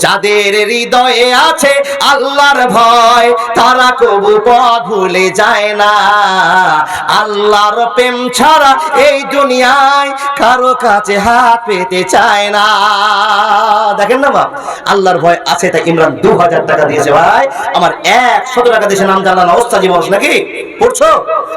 যাদের হৃদয়ে আছে আল্লাহর ভয় তারা কবু পথ ভুলে যায় না। আল্লাহর প্রেম ছাড়া এই দুনিয়ায় কারো কাছে হাত পেতে চায় না। দেখেন না বাপ, আল্লাহর ভয় আছে তাই ইমরান 2000 টাকা দিয়েছে। ভাই আমার 100 টাকা দিয়েছে, নাম জানা না, ওস্তাদ মানুষ নাকি পড়ছো?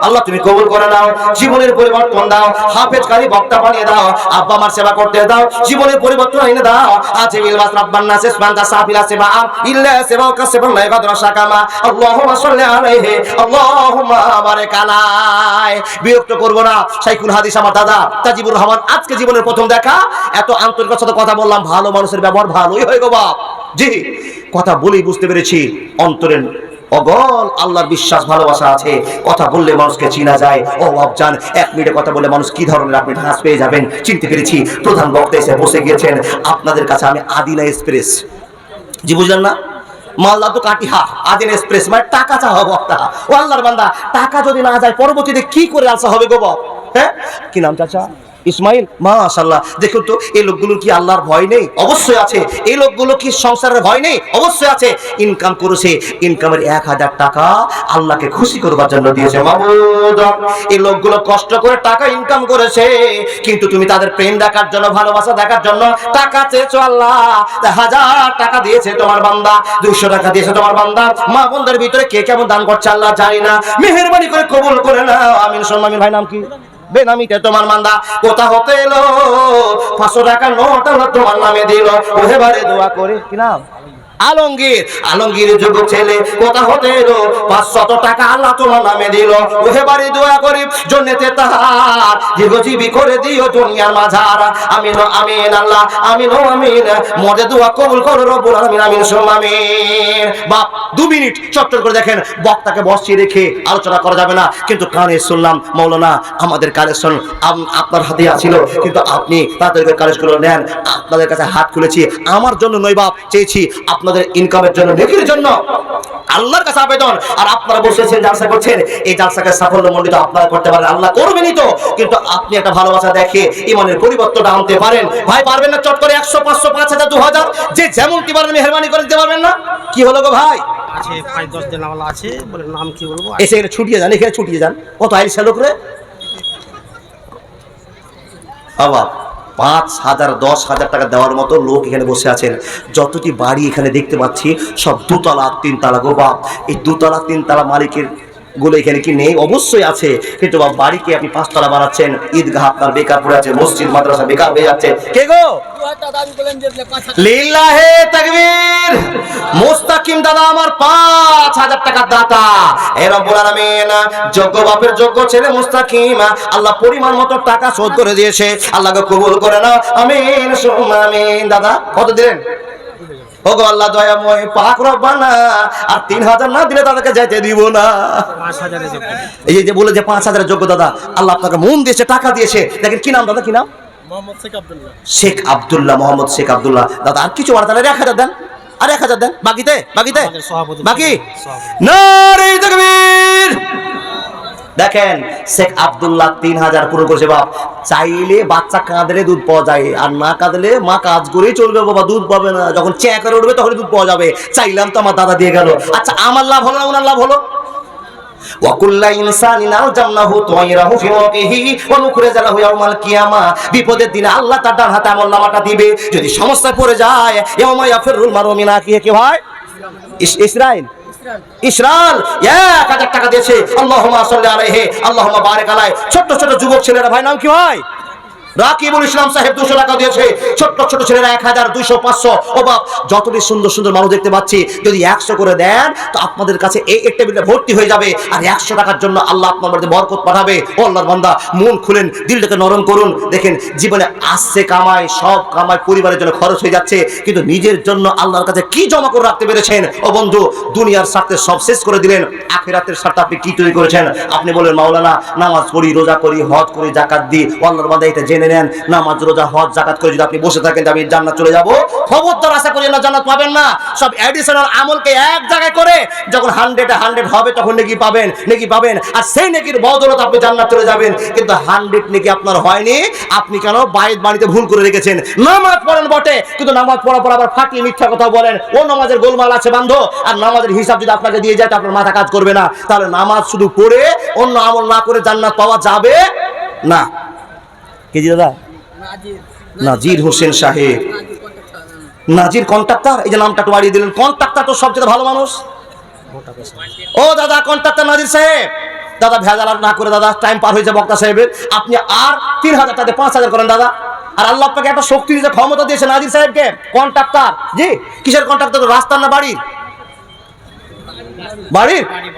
আল্লাহ তুমি কবুল করে নাও, জীবনের পরিবর্তন দাও, হাফেজ কারি বক্তা বানিয়ে দাও, আব্বা আমার সেবা করতে দাও, জীবনের পরিবর্তন এনে দাও। আছে বিলবাস রাব্বান নাসিস বান্দা সাফিলা সেবা ইল্লা সেবা কাসবা লা ইয়াদরা শাকামা আল্লাহুম্মা সাল্লি আলাইহি আল্লাহুম্মা বারিক আলাই। বিরক্ত করব না, শাইখুল হাদিস আমার দাদা তাজিবুর রহমান, আজকে জীবনের প্রথম দেখা, এত আন্তরিকতার সাথে কথা বললাম, ভালো মানুষের ব্যবহার ভালোই হয় গো বাপ। জি, কথা বলেই বুঝতে পেরেছি অন্তরের অগল আল্লাহর বিশ্বাস ভালোবাসা আছে। কথা বললে মানুষকে চিনা যায়। ও বাপজান, 1 মিনিটে কথা বললে মানুষ কি ধরনের আপনি ঢাস পেয়ে যাবেন চিনতে পেরেছি। প্রধান বক্তা এসে বসে গিয়েছেন আপনাদের কাছে। আমি আদিনা এক্সপ্রেস, জি বুঝলেন না, মালদা তো কাটিহা আদিনা এক্সপ্রেস, মানে টাকা চাওয়া বক্তা। ও আল্লাহর বান্দা, টাকা যদি না যায় পরবর্তীতে কি করে আলসা হবে গো বাপ? হ্যাঁ, কি নাম চাচা? ইসমাইল। মাশাআল্লাহ। দেখুন তো এই লোকগুলোর কি আল্লাহর ভয় নেই? অবশ্যই আছে। এই লোকগুলো কি সংসারের ভয় নেই? অবশ্যই আছে। ইনকাম করেছে, ইনকামের 1000 টাকা আল্লাহকে খুশি করবার জন্য দিয়েছে। মাবুদ, এই লোকগুলো কষ্ট করে টাকা ইনকাম করেছে, কিন্তু তুমি তাদের প্রেম দেখার জন্য, ভালোবাসা দেখার জন্য টাকা চেয়েছো। আল্লাহ 1000 টাকা দিয়েছে তোমার বান্দা, 200 টাকা দিয়েছে তোমার বান্দা। মা বোনদের ভিতরে কে কেমন দান করছে আল্লাহ জানি না, মেহেরবানি করে কবুল করে নাও। আমিন। সম্মানিত ভাই নাম কি? বেনামিতে তোমার মান্দা কোথা হতে এলো, 500 টাকা নোট আল্লাহ তোমার নামে দিল। ওহেবারে দোয়া করে, কি নাম? আলমগীর। আলমগীর যুবক ছেলে কোথা হতে এলো, 500 টাকা আল্লাহ তোমার নামে দিল। ওহেবারে দোয়া করি জন্নতে তাহার দীর্ঘজীবী করে দিও দুনিয়ার মাঝার। আমিন আমিন আল্লাহ, আমিন আমিন। মজে দোয়া কবুল করো রব্বুল আলামিন। আমিন সুম্মা আমিন। বাপ 2 মিনিট চট্টর করে দেখেন, বক্তাকে বসিয়ে রেখে আলোচনা করা যাবে না, কিন্তু কানে শুনলাম মাওলানা আমাদের কালেকশন আপনার হাতে ছিল, কিন্তু আপনি তাদের কালেকশনগুলো নেন। আপনাদের কাছে হাত খুলেছি, আমার জন্য নয় বাপ, চেয়েছি আপনাদের ইনকামের জন্য, নেকির জন্য, আল্লাহর কাছে আবেদন। আর আপনারা বসেছেন জালসা করছেন, এই জালসাকে সাফল্যমণ্ডিত আপনারা করতে পারেন, আল্লাহ করবেনই তো, কিন্তু আপনি একটা ভালোবাসা দেখে ইমানের পরিবর্তনটা আনতে পারেন। ভাই পারবেন না চট করে 100 500 5000 2000 যে যেমন কি পারেন মেহেরবানি করে দিতে পারবেন না? কি হলো গো ভাই? আছে 5-10 দিনওয়ালা আছে, বলে নাম কি বলবো, এসে এখানে ছুটিয়ে যান, এখানে ছুটিয়ে যান। কত আইসা লোক রে বাবা, 5000 10,000 টাকা দেওয়ার মতো লোক এখানে বসে আছেন। যতটি বাড়ি এখানে দেখতে পাচ্ছি সব 2 তলা 3 তলা গো বাপ। এই 2 তলা 3 তলা মালিকের গুলো এখানে কি নেই? অবশ্যই আছে, কিন্তু বাপ বাড়িকে আপনি 5 তলা বানাচ্ছেন, ঈদগাহ আপনার বেকার পড়ে আছে, মসজিদ মাদ্রাসা বেকার হয়ে যাচ্ছে। কে গো? লিল্লাহে তাকবীর। মুস্তাকিম দাদা আমার 5000 টাকার দাতা। এ রব্বুল আলামিন, যোগ্য বাপের যোগ্য ছেলে মুস্তাকিম, আল্লাহ পরিমাণ মতো টাকা শোধ করে দিয়েছে, আল্লাহকে কবুল করে নাও। আমিন সুম্মা আমিন। দাদা কত দিলেন? ওগো আল্লাহ দয়াময় পাক রব্বানা, আর 3000 না দিলে তাদেরকে যেতে দিব না। 5000 এর যোগ্য। এই যে বলে যে 5000 এর যোগ্য দাদা, আল্লাহ আপনাকে মন দিয়েছে, টাকা দিয়েছে। দেখেন কি নাম দাদা, কি নাম? মোহাম্মদ শেখ আব্দুল্লাহ। শেখ আব্দুল্লাহ, মোহাম্মদ শেখ আব্দুল্লাহ। দাদা আর কিছু বাড়াতে 1000 দেন, আর 1000 দেন, বাকিতে বাকিতে বাকি। নারে তাকবীর। দেখেন শেখ আব্দুল্লাহ 3000 পুরো করেছে বাপ। চাইলে বাচ্চা কাঁদলে দুধ পাওয়া যায়, আর না কাঁদলে মা কাজ করেই চলবে বাবা, দুধ পাবে না। যখন চেক করে উঠবে তখন দুধ পাওয়া যাবে। চাইলাম তো আমার দাদা দিয়ে গেল। আচ্ছা আমার লাভ হলো না ওনার লাভ হলো? ওয়াকুল্লা ইনসানিন আলজামনাহু তায়রাহু ফি ওয়াকিহি ওয়া নুখরিজু লাহু ইয়াওমাল কিয়ামা। বিপদের দিনে আল্লাহ তার ডান হাতে আমলনামাটা দিবে। যদি সমস্যায় পড়ে যায়, ইয়াওমা ইয়াফিরুল মারউ মিন আখিহি, কি হয়? ইসরাইল ইসরাল 1000 টাকা দিয়েছে। আল্লাহুম্মা সাল্লি আলাইহি আল্লাহুম্মা বারিক আলাইহি। ছোট ছোট যুবক ছেলেরা, ভাই নাম কি হয়? রাকিবুল ইসলাম সাহেব 200 টাকা দিয়েছে। ছোট ছোট ছেলেরা 1000 200 500। ও বাপ, যতটি সুন্দর সুন্দর মানুষ দেখতে পাচ্ছি, যদি 100 করে দেন তো আপনাদের কাছে এই টেবিলটা ভর্তি হয়ে যাবে। আর 100 টাকার জন্য আল্লাহ আপনার মধ্যে বরকত পাঠাবে। ও আল্লাহর বান্দা, মন খুলেন, দিলটাকে নরম করুন। দেখেন জীবনে আসছে কামাই, সব কামাই পরিবারের জন্য খরচ হয়ে যাচ্ছে, কিন্তু নিজের জন্য আল্লাহর কাছে কি জমা করে রাখতে পেরেছেন? ও বন্ধু, দুনিয়ার স্বার্থে সব শেষ করে দিলেন, আখিরাতের স্বার্থে আপনি কি তৈরি করেছেন? আপনি বলেন মাওলানা নামাজ পড়ি, রোজা করি, হজ করি, যাকাত দিই। ও আল্লাহর বান্দা, এটা জেনে জেনে নেন, নামাজ রোজা হজ জাকাত করে যদি আপনি বসে থাকেন আমি জান্নাত চলে যাব, খবরদার আশা করি না জান্নাত পাবেন না। সব অ্যাডিশনাল আমলকে এক জায়গায় করে যখন 100 হবে তখন নেকি পাবেন, আর সেই নেকির বদৌলতে আপনি জান্নাত চলে যাবেন। কিন্তু 100 নেকি আপনার হয়নি, আপনি কেন বাড়িতে ভুল করে রেখেছেন। নামাজ পড়েন বটে, কিন্তু নামাজ পড়ার পর আবার ফাটিয়ে মিথ্যা কথা বলেন, ও নামাজের গোলমাল আছে বান্ধব। আর নামাজের হিসাব যদি আপনাকে দিয়ে যায় তো আপনার মাথা কাজ করবে না। তাহলে নামাজ শুধু পড়ে অন্য আমল না করে জান্নাত পাওয়া যাবে না। কে জি দাদা? নাজির হোসেন সাহেব, নাজির কন্ট্রাক্টর, এই যে নামটা একটু বাড়িয়ে দিলেন। কন্ট্রাক্টর তো সবচেয়ে ভালো মানুষ। ও দাদা কন্ট্রাক্টর নাজির সাহেব, দাদা ভেজাল না করে দাদা, টাইম পার হয়েছে বক্তা সাহেবের, আপনি আর 3000 টাকা 5000 করেন দাদা। আর আল্লাহ আপনাকে একটা শক্তি দিয়েছে, ক্ষমতা দিয়েছে নাজির সাহেবকে। কন্ট্রাক্টর, জি কিসের কন্ট্রাক্টর? রাস্তার না বাড়ির?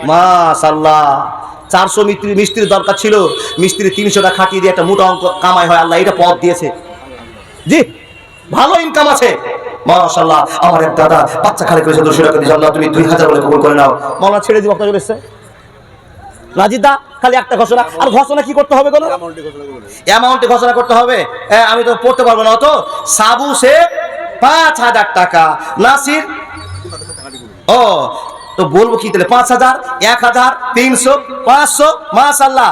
মাশাআল্লাহ। 400 মিস্ত্রির দরকার ছিল, মিস্ত্রি 300 টাকা খাটিয়ে দিয়ে একটা মোটা অঙ্ক কামাই হয়, আল্লাহ এটা পথ দিয়েছে। জি ভালো ইনকাম আছে মাশাআল্লাহ। আমার এক দাদা বাচ্চা খালি করেছে 200 টাকা দিয়ে, আল্লাহ তুমি 2000 বলে কবুল করে নাও। মাওলানা ছেড়ে দিব, চলে এসেছে নাজিদ দা, খালি একটা ঘোষণা। আর ঘোষণা কি করতে হবে? কোনো অ্যামাউন্টে ঘোষণা করতে হবে। আমি তো পড়তে পারবো না অত। সাবু সে 5000 টাকা, নাসির ও তো বলবো কি তাহলে? 5000, 1000, 300, 500 মাশাআল্লাহ।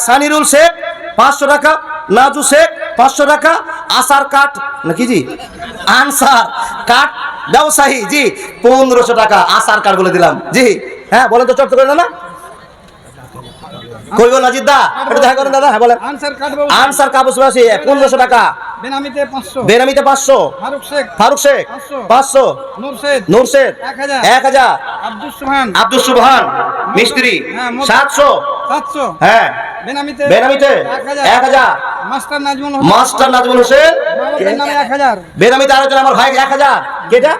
সানিরুল শেখ 500 টাকা, নাজু শেখ 500 টাকা, আসার কাট নাকি জি আনসার কাট ব্যবসায়ী জি 1500 টাকা। আসার কাট বলে দিলাম জি। হ্যাঁ বলেন তো, চর্চা করেন না কই গো নাজিদ দা, একটু দেখা করেন দাদা। হ্যাঁ বলেন। আনসার কাবুস বাসী 1500 টাকা, বেনামিতে 500, ফারুক শেখ 500, নূর শেখ 1000, আব্দুল সুবহান মিস্ত্রি 700, হ্যাঁ বেনামিতে 1000, মাস্টার নাজমুল হোসেন বেনামিতে আরেকজন আমার ভাই 1000। কেটা?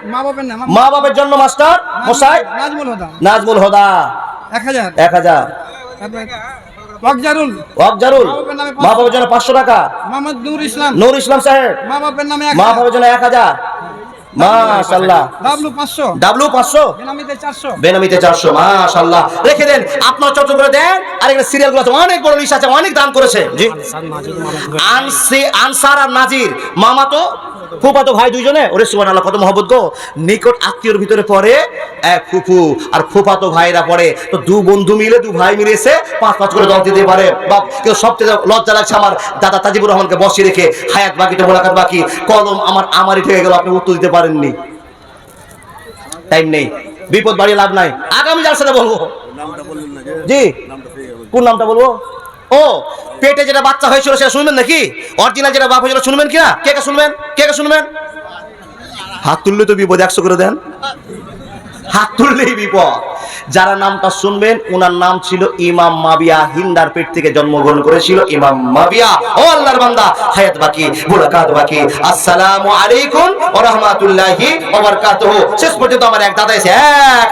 মা বাবার জন্য মাস্টার মশাই নাজমুল হোদা 1000। ওয়াকজারুল মা বাবার জন্য 500 টাকা। নূর ইসলাম সাহেব মা বাবার জন্য 1000 মাশাআল্লাহ। ডাবলু 500, বেনামিতে 400 মাশাআল্লাহ। রেখে দেন, আপনারা চর্চা করে দেন। আর এখানে সিরিয়ালগুলো আছে, অনেক বড় লিস্ট আছে, অনেক দান করেছে জি। আনসার আর নাজির মামা তো ফুফাতো ভাই দুইজনে, ওরে সুবহানাল্লাহ কত মহব্বত গো। নিকট আত্মীয়র ভিতরে পড়ে এক ফুফু আর ফুফাতো ভাইরা পড়ে, তো দু বন্ধু মিলে, দু ভাই মিলে এসে 5-5 করে দল দিতে পারে। বাপ কেউ সবচেয়ে লজ্জা লাগছে আমার দাদা তাজিবুর রহমানকে বসিয়ে রেখে, হায়াত বাকি তো মোলাকাত বাকি, কলম আমারই থেকে গেল, আপনি উত্তর দিতে পারেননি। টাইম নেই, বিপদ বাড়িয়ে লাভ নাই, আগামী জালসাতে বলবো জি। কোন নামটা বলবো? ও পেটে যেটা বাচ্চা হয়েছিল সেটা শুনবেন নাকি? অরিজিনাল যেটা বাপ হয়েছিল শুনবেন কিনা? কে শুনবেন? হাত তুললে তো বিপদ, 100 করে দেন। হাত তুললেই বিপদ। যারা নামটা শুনবেন ওনার নাম ছিল ইমাম মাবিয়া, হিন্দার পেট থেকে জন্মগ্রহণ করেছিল ইমাম মাবিয়া। ও আল্লাহর বান্দা, হায়াত বাকি, মুলাকাত বাকি। আসসালামু আলাইকুম ওয়া রাহমাতুল্লাহি ওয়া বারাকাতুহু। শেষ পর্যন্ত আমার এক দাদা এসে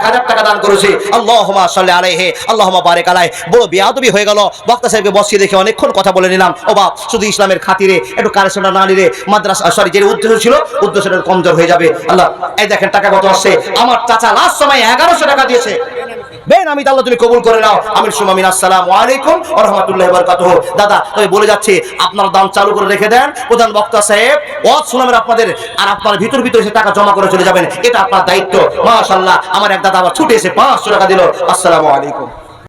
1000 টাকা দান করেছে। আল্লাহুম্মা সাল্লি আলাইহি, আল্লাহুম্মা বারিক আলাইহি। বড় বেয়াদবি হয়ে গেল, বক্তা সাহেবকে বসিয়ে রেখে অনেকক্ষণ কথা বলে নিলাম। ও বাপ, শুধু ইসলামের খাতিরে একটু কারেকশনটা না নিলে মাদ্রাসা যে উদ্দেশ্য ছিল উদ্দেশ্যটা কমজোর হয়ে যাবে। আল্লাহ এই দেখেন টাকা কত আসছে। আমার চাচা লাস্ট সময় 1100 টাকা দিয়েছে। আমি আল্লাহ তুমি কবুল করে নাও। আমির সুমামিন। আসসালামু আলাইকুম ওয়া রাহমাতুল্লাহি ওয়া বারাকাতুহু। দাদা তবে বলে যাচ্ছে, আপনার দাম চালু করে রেখে দেন। প্রধান বক্তা সাহেব ওয়াজ শোনাবেন আপনাদের, আর আপনার ভিতর এসে টাকা জমা করে চলে যাবেন, এটা আপনার দায়িত্ব। মাশাআল্লাহ। আমার এক দাদা আবার ছুটে এসে 500 টাকা দিল। আসসালামু আলাইকুম।